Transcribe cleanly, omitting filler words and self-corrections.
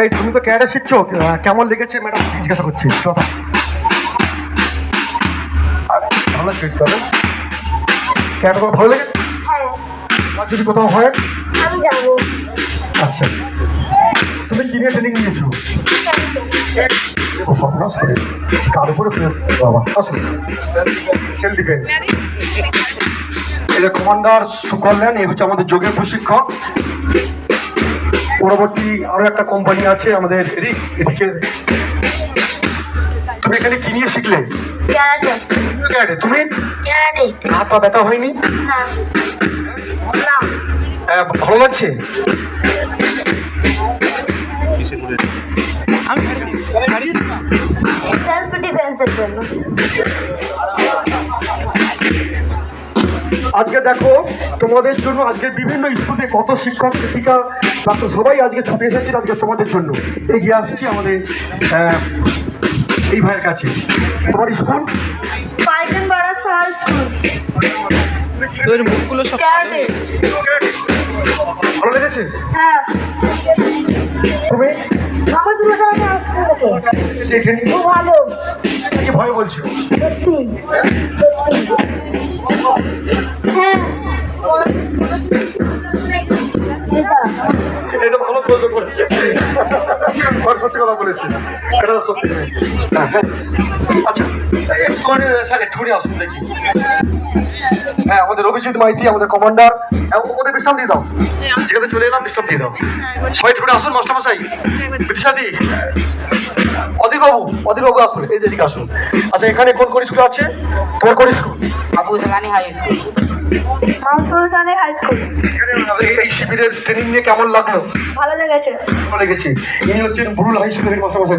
এই তুমি তো ক্যারাটে শিখছো, কেমন লেগেছে ম্যাডাম জিজ্ঞাসা করছি। ভালো লাগছে তবে ক্যারাটে তোমার ভালো লেগেছে? হ্যাঁ, আর যদি কোথাও হয়? আমি যাবো। আচ্ছা, তুমি কি নিয়ে ট্রেনিং নিয়েছো? সর্বনাশ করে কার উপরে বাবা আসুন। Self defence. এটা কমান্ডার সুকল্যাণ, এই হচ্ছে আমাদের যোগের প্রশিক্ষক। পরবর্তী আরো একটা কোম্পানি আছে আমাদের এদিকে। তুমি এখানে কি নিয়ে শিখলে? ক্যারাটে। ক্যারাটে। তুমি ক্যারাটে। হাত পা ব্যথা হয়নি? না না, ভালো লাগছে? সেলফ ডিফেন্সের জন্য। আজকে দেখো তোমাদের জন্য আজকে বিভিন্ন স্কুল থেকে কত শিক্ষক শিক্ষিকা ছাত্র সবাই আজকে ছুটে এসেছে আজকে তোমাদের জন্য। এগিয়ে আসছি আমাদের এই ভাইয়ের কাছে। তোমার স্কুল? পাইকেন বাড়া স্টার স্কুল। তোর মুখগুলো সব ক্যারাটে। ভালো লেগেছে? হ্যাঁ, তুমি আমার দুটো সামনে আসতে থেকে যে ট্রেনিং খুব ভালো। কি ভয় বলছো? সত্যি সত্যি। হ্যাঁ, এটা এটা ভালো বলতে বলেছে, সত্যি কথা বলেছি, এটা সত্যি। আচ্ছা একটুখানি স্যার একটুখানি আসুন দেখি। হ্যাঁ, আমাদের অভিজিৎ মাইতি আমাদের কমান্ডার। ওদের বিশ্রাম দিয়ে দাও, যেখানে চলে এলাম বিশ্রাম দিয়ে দাও। সবাই একটুখানি আসুন মাস্টারমশাই, বিদিশাদি, অধীরবাবু আসুন, এই দিকে আসুন। আচ্ছা এখানে কোন কোন স্কুল আছে? তোমার কোন স্কুল? আবু সালানি হাই স্কুল। মাউন্ট পুরুষানে হাই স্কুল। এই শিবিরের ট্রেনিং নিয়ে কেমন লাগলো? ভালো লেগেছে। ভালো লেগেছে। ইনি হচ্ছেন বুরুল হাই স্কুলের মাস্টারমশাই।